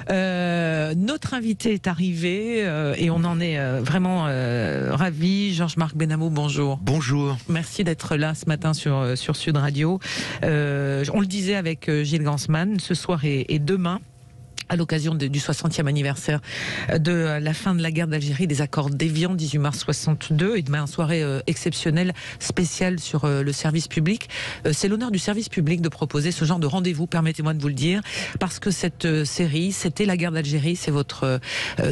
Notre invité est arrivé et on en est vraiment ravis. Georges-Marc Benamou, bonjour. Bonjour. Merci d'être là ce matin sur Sud Radio. On le disait avec Gilles Gansman, ce soir et demain, à l'occasion du 60e anniversaire de la fin de la guerre d'Algérie, des accords d'Évian, 18 mars 62, et demain, soirée exceptionnelle, spéciale sur le service public. C'est l'honneur du service public de proposer ce genre de rendez-vous, permettez-moi de vous le dire, parce que cette série, c'était la guerre d'Algérie, c'est votre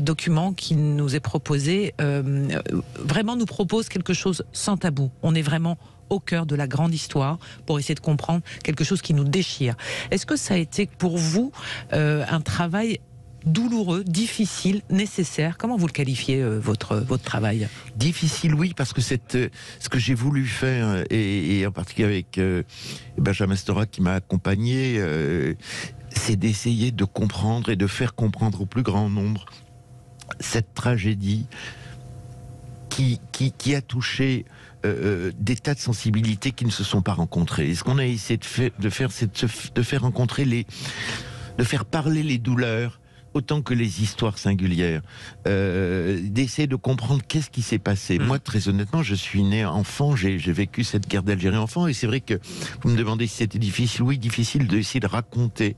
document qui nous est proposé, vraiment nous propose quelque chose sans tabou. On est vraiment au cœur de la grande histoire pour essayer de comprendre quelque chose qui nous déchire. Est-ce que ça a été pour vous un travail douloureux, difficile, nécessaire? Comment vous le qualifiez, votre travail? Difficile, oui, parce que ce que j'ai voulu faire, et en particulier avec Benjamin Stora qui m'a accompagné, c'est d'essayer de comprendre et de faire comprendre au plus grand nombre cette tragédie qui a touché des tas de sensibilités qui ne se sont pas rencontrées. Et ce qu'on a essayé de faire, c'est de faire rencontrer de faire parler les douleurs autant que les histoires singulières, d'essayer de comprendre qu'est-ce qui s'est passé. Moi, très honnêtement, je suis né enfant, j'ai vécu cette guerre d'Algérie enfant, et c'est vrai que vous me demandez si c'était difficile. Oui, difficile d'essayer de raconter.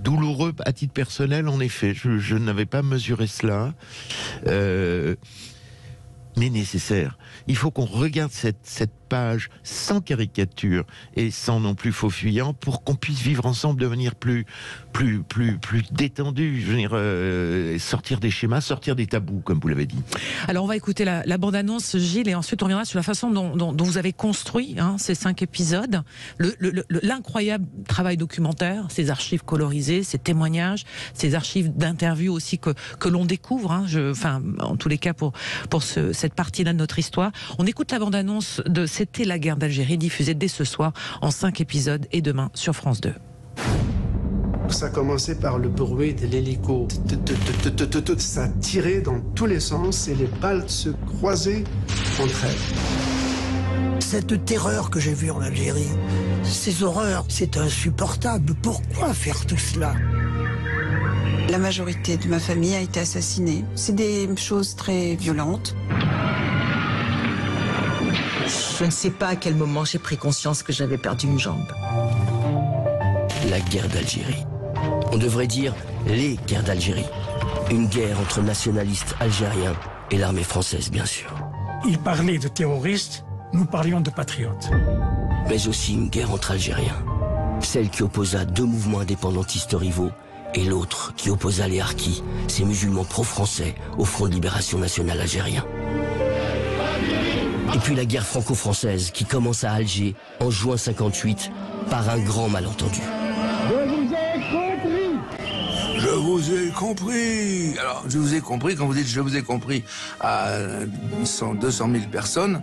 Douloureux à titre personnel, en effet, je n'avais pas mesuré cela. Mais nécessaire. Il faut qu'on regarde cette page sans caricature et sans non plus faux fuyant pour qu'on puisse vivre ensemble de manière plus détendue. Je veux dire, sortir des schémas, sortir des tabous, comme vous l'avez dit. Alors on va écouter la bande-annonce, Gilles, et ensuite on reviendra sur la façon dont vous avez construit ces 5 épisodes, l'incroyable travail documentaire, ces archives colorisées, ces témoignages, ces archives d'interviews aussi que l'on découvre, en tous les cas pour cette partie-là de notre histoire. On écoute la bande-annonce de C'était la guerre d'Algérie, diffusée dès ce soir en 5 épisodes et demain sur France 2. Ça a commencé par le bruit de l'hélico. Ça tirait dans tous les sens et les balles se croisaient entre elles. Cette terreur que j'ai vue en Algérie, ces horreurs, c'est insupportable. Pourquoi faire tout cela ? La majorité de ma famille a été assassinée. C'est des choses très violentes. Je ne sais pas à quel moment j'ai pris conscience que j'avais perdu une jambe. La guerre d'Algérie. On devrait dire les guerres d'Algérie. Une guerre entre nationalistes algériens et l'armée française, bien sûr. Il parlait de terroristes, nous parlions de patriotes. Mais aussi une guerre entre Algériens. Celle qui opposa 2 mouvements indépendantistes rivaux et l'autre qui opposa les Harkis, ces musulmans pro-français, au Front de libération nationale algérien. Et puis la guerre franco-française qui commence à Alger en juin 58 par un grand malentendu. Je vous ai compris. Alors, je vous ai compris, quand vous dites je vous ai compris à 200 000 personnes,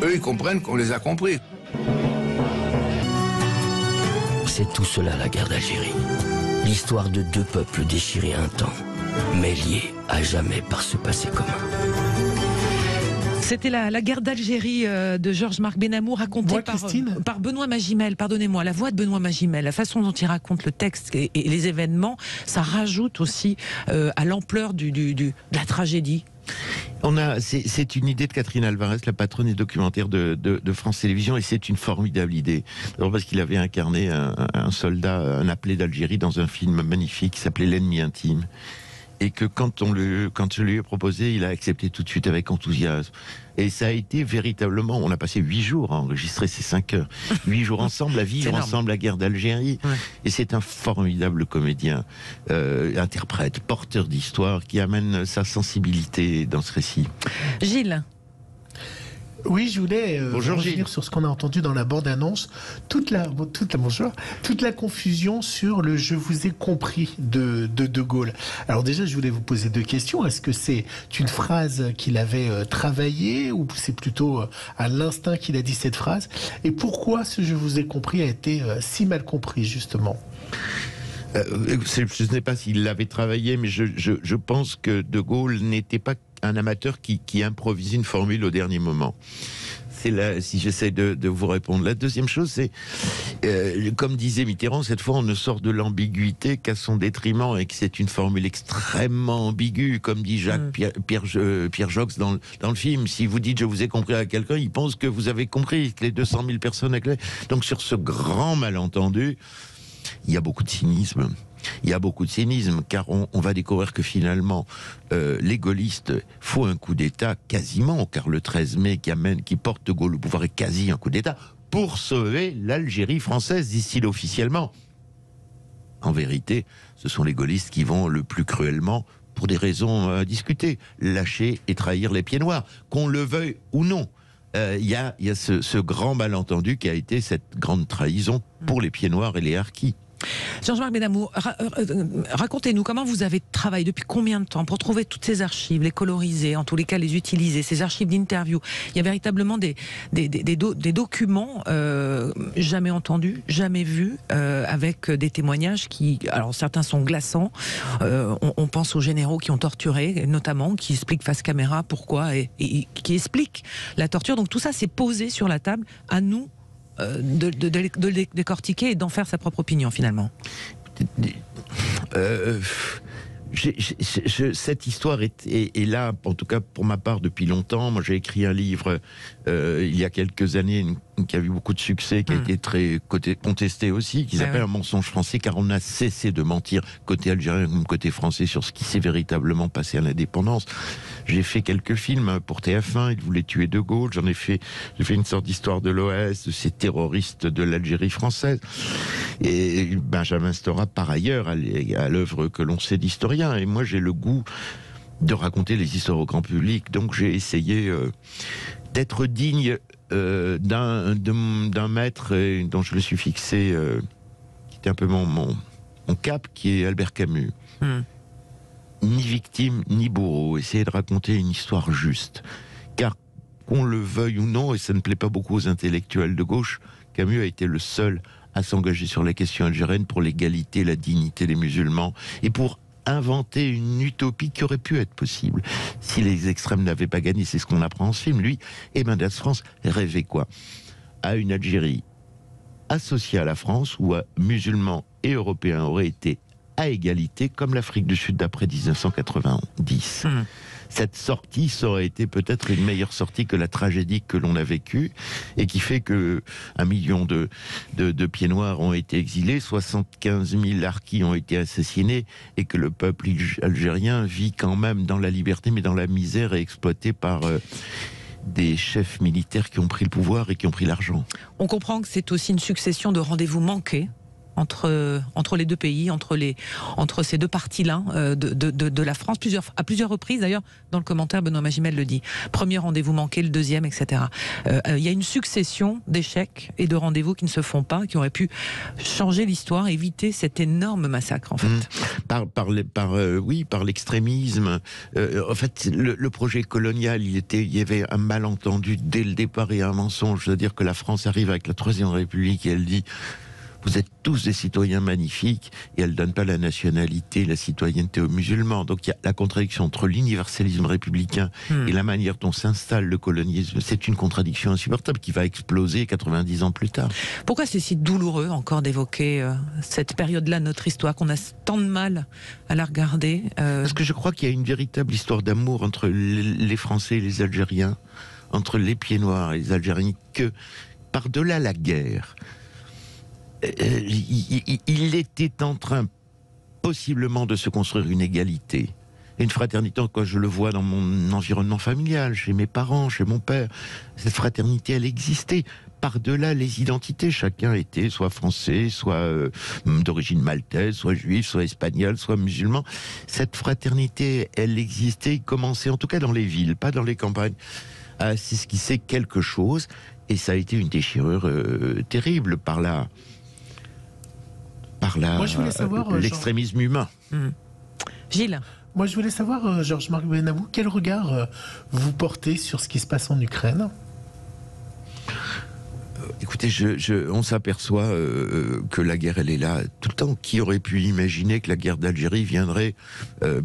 eux, ils comprennent qu'on les a compris. C'est tout cela, la guerre d'Algérie. L'histoire de 2 peuples déchirés un temps, mais liés à jamais par ce passé commun. C'était la guerre d'Algérie de Georges-Marc Benamou, racontée par Benoît Magimel. Pardonnez-moi, la voix de Benoît Magimel, la façon dont il raconte le texte et les événements, ça rajoute aussi à l'ampleur de la tragédie. C'est une idée de Catherine Alvarez, la patronne des documentaires de France Télévisions, et c'est une formidable idée. D'abord parce qu'il avait incarné un soldat, un appelé d'Algérie dans un film magnifique qui s'appelait L'ennemi intime. Et que quand je lui ai proposé, il a accepté tout de suite avec enthousiasme. Et ça a été véritablement, on a passé 8 jours à enregistrer ces 5 heures. 8 jours ensemble, à vivre ensemble la guerre d'Algérie. Ouais. Et c'est un formidable comédien, interprète, porteur d'histoire, qui amène sa sensibilité dans ce récit. Gilles. Oui, je voulais revenir sur ce qu'on a entendu dans la bande-annonce, toute la confusion sur le « je vous ai compris » de De Gaulle. Alors déjà, je voulais vous poser 2 questions. Est-ce que c'est une phrase qu'il avait travaillée ou c'est plutôt à l'instinct qu'il a dit cette phrase? Et pourquoi ce « je vous ai compris » a été si mal compris, justement? Je ne sais pas s'il l'avait travaillé, mais je pense que De Gaulle n'était pas un amateur qui improvisait une formule au dernier moment. si j'essaie de vous répondre. La deuxième chose, c'est, comme disait Mitterrand, cette fois, on ne sort de l'ambiguïté qu'à son détriment, et que c'est une formule extrêmement ambiguë, comme dit Jacques Pierre Jox dans le film. Si vous dites « je vous ai compris » à quelqu'un, il pense que vous avez compris, que les 200 000 personnes... Donc sur ce grand malentendu, il y a beaucoup de cynisme. Il y a beaucoup de cynisme, car on va découvrir que finalement, les gaullistes font un coup d'État quasiment, car le 13 mai qui porte de Gaulle au pouvoir est quasi un coup d'État, pour sauver l'Algérie française, disent-ils officiellement. En vérité, ce sont les gaullistes qui vont le plus cruellement, pour des raisons à discuter, lâcher et trahir les pieds noirs, qu'on le veuille ou non. Il y a ce grand malentendu qui a été cette grande trahison pour les pieds noirs et les harkis. Georges-Marc Benamou, racontez-nous comment vous avez travaillé, depuis combien de temps, pour trouver toutes ces archives, les coloriser, en tous les cas les utiliser, ces archives d'interviews. Il y a véritablement des documents jamais entendus, jamais vus, avec des témoignages qui, alors certains sont glaçants, on pense aux généraux qui ont torturé, notamment, qui expliquent face caméra pourquoi, et qui expliquent la torture. Donc tout ça, c'est posé sur la table, à nous de les décortiquer et d'en faire sa propre opinion, finalement. Cette histoire est là, en tout cas pour ma part, depuis longtemps. Moi, j'ai écrit un livre il y a quelques années qui a eu beaucoup de succès, qui a été très contesté aussi, qui s'appelle Un mensonge français, car on a cessé de mentir, côté algérien comme côté français, sur ce qui s'est véritablement passé à l'indépendance. J'ai fait quelques films pour TF1, ils voulaient tuer De Gaulle, j'ai fait une sorte d'histoire de l'OS, de ces terroristes de l'Algérie française. Et Benjamin Stora, par ailleurs, à l'œuvre que l'on sait d'historien. Et moi, j'ai le goût de raconter les histoires au grand public, donc j'ai essayé d'être digne d'un maître dont je me suis fixé, qui était un peu mon cap, qui est Albert Camus. Ni victime, ni bourreau. Essayer de raconter une histoire juste. Car, qu'on le veuille ou non, et ça ne plaît pas beaucoup aux intellectuels de gauche, Camus a été le seul à s'engager sur la question algérienne pour l'égalité, la dignité des musulmans, et pour inventer une utopie qui aurait pu être possible si les extrêmes n'avaient pas gagné. C'est ce qu'on apprend en ce film. Lui et Mendes France rêvaient quoi? À une Algérie associée à la France, où musulmans et européens auraient été à égalité, comme l'Afrique du Sud d'après 1990. Cette sortie, ça aurait été peut-être une meilleure sortie que la tragédie que l'on a vécue, et qui fait que 1 million de pieds noirs ont été exilés, 75 000 harkis ont été assassinés, et que le peuple algérien vit quand même dans la liberté, mais dans la misère, et exploité par des chefs militaires qui ont pris le pouvoir et qui ont pris l'argent. On comprend que c'est aussi une succession de rendez-vous manqués entre les deux pays, entre ces deux parties-là de la France, à plusieurs reprises. D'ailleurs, dans le commentaire, Benoît Magimel le dit. Premier rendez-vous manqué, le deuxième, etc. Il y a une succession d'échecs et de rendez-vous qui ne se font pas, qui auraient pu changer l'histoire, éviter cet énorme massacre, en fait. Par l'extrémisme. En fait, le projet colonial, il y avait un malentendu dès le départ et un mensonge. C'est-à-dire que la France arrive avec la Troisième République et elle dit: vous êtes tous des citoyens magnifiques, et elle ne donne pas la nationalité, la citoyenneté aux musulmans. Donc il y a la contradiction entre l'universalisme républicain et la manière dont s'installe le colonialisme. C'est une contradiction insupportable qui va exploser 90 ans plus tard. Pourquoi c'est si douloureux encore d'évoquer cette période-là de notre histoire, qu'on a tant de mal à la regarder Parce que je crois qu'il y a une véritable histoire d'amour entre les Français et les Algériens, entre les pieds noirs et les Algériens, que par-delà la guerre, il était en train possiblement de se construire une égalité, une fraternité. Quand je le vois dans mon environnement familial, chez mes parents, chez mon père, cette fraternité, elle existait par-delà les identités. Chacun était soit français, soit d'origine maltaise, soit juif, soit espagnol, soit musulman. Cette fraternité, elle existait, commençait en tout cas dans les villes, pas dans les campagnes, à s'esquisser quelque chose, et ça a été une déchirure terrible par l'extrémisme humain. Gilles? Moi, je voulais savoir, Georges-Marc Benamou, quel regard vous portez sur ce qui se passe en Ukraine? Écoutez, on s'aperçoit que la guerre, elle est là tout le temps. Qui aurait pu imaginer que la guerre d'Algérie viendrait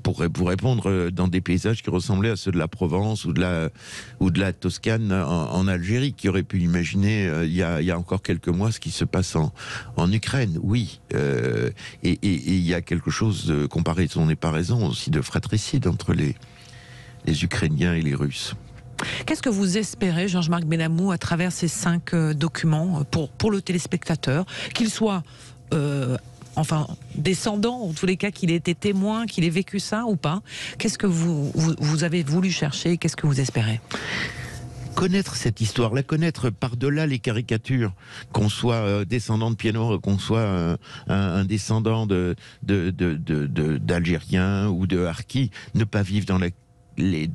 pour répondre dans des paysages qui ressemblaient à ceux de la Provence ou de la Toscane en Algérie? Qui aurait pu imaginer il y a encore quelques mois ce qui se passe en Ukraine? Oui. Et il y a quelque chose de comparaison n'est pas raison aussi de fratricide entre les Ukrainiens et les Russes. Qu'est-ce que vous espérez, Georges-Marc Benamou, à travers ces 5 documents pour le téléspectateur, qu'il soit descendant, en tous les cas qu'il ait été témoin, qu'il ait vécu ça ou pas? Qu'est-ce que vous avez voulu chercher? Qu'est-ce que vous espérez? Connaître cette histoire, la connaître par-delà les caricatures, qu'on soit descendant de Pied-Noir, qu'on soit un descendant d'Algériens ou de Harkis, ne pas vivre dans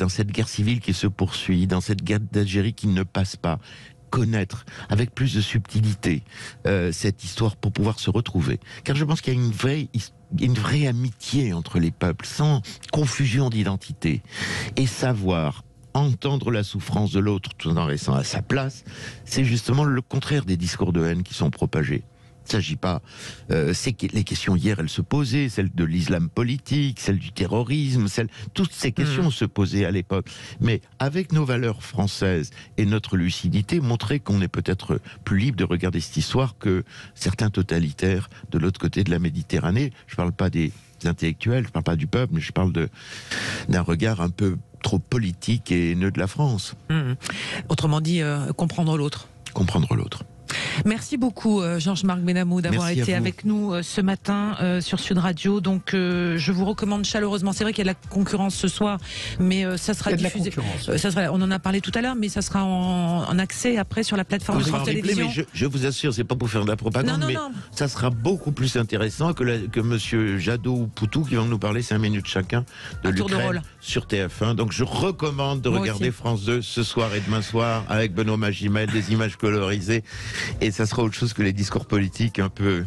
cette guerre civile qui se poursuit, dans cette guerre d'Algérie qui ne passe pas. Connaître avec plus de subtilité cette histoire pour pouvoir se retrouver. Car je pense qu'il y a une vraie amitié entre les peuples, sans confusion d'identité. Et savoir entendre la souffrance de l'autre tout en restant à sa place, c'est justement le contraire des discours de haine qui sont propagés. Il ne s'agit pas... les questions hier, elles se posaient, celles de l'islam politique, celles du terrorisme, toutes ces questions se posaient à l'époque. Mais avec nos valeurs françaises et notre lucidité, montrer qu'on est peut-être plus libre de regarder cette histoire que certains totalitaires de l'autre côté de la Méditerranée. Je ne parle pas des intellectuels, je ne parle pas du peuple, mais je parle d'un regard un peu trop politique et haineux de la France. Autrement dit, comprendre l'autre. Comprendre l'autre. Merci beaucoup Georges-Marc Benamou d'avoir été avec nous ce matin sur Sud Radio. Donc je vous recommande chaleureusement. C'est vrai qu'il y a de la concurrence ce soir, mais ça sera diffusé. On en a parlé tout à l'heure, mais ça sera en accès après sur la plateforme de France Télévisions. Mais je vous assure, c'est pas pour faire de la propagande, mais ça sera beaucoup plus intéressant que Monsieur Jadot ou Poutou qui vont nous parler 5 minutes chacun de l'Ukraine sur TF1. Donc je recommande de regarder France 2 ce soir et demain soir avec Benoît Magimel, des images colorisées. Et ça sera autre chose que les discours politiques un peu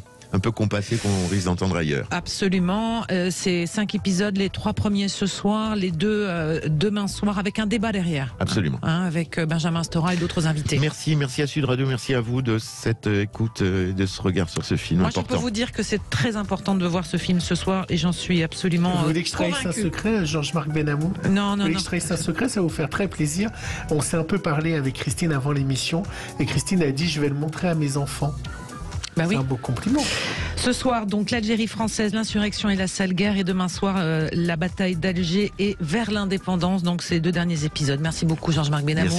compassés qu'on risque d'entendre ailleurs. Absolument. C'est 5 épisodes, les 3 premiers ce soir, les 2 demain soir, avec un débat derrière. Absolument. Avec Benjamin Stora et d'autres invités. Merci à Sud Radio, merci à vous de cette écoute et de ce regard sur ce film important. Moi, je peux vous dire que c'est très important de voir ce film ce soir et j'en suis absolument Vous voulez que je trahisse un secret, Georges-Marc Benamou? Non. Vous voulez que je trahisse un secret? Ça va vous faire très plaisir. On s'est un peu parlé avec Christine avant l'émission et Christine a dit « je vais le montrer à mes enfants ». C'est un beau compliment. Ce soir, donc, l'Algérie française, l'insurrection et la sale guerre. Et demain soir, la bataille d'Alger et vers l'indépendance. Donc, ces 2 derniers épisodes. Merci beaucoup, Georges-Marc Benamou.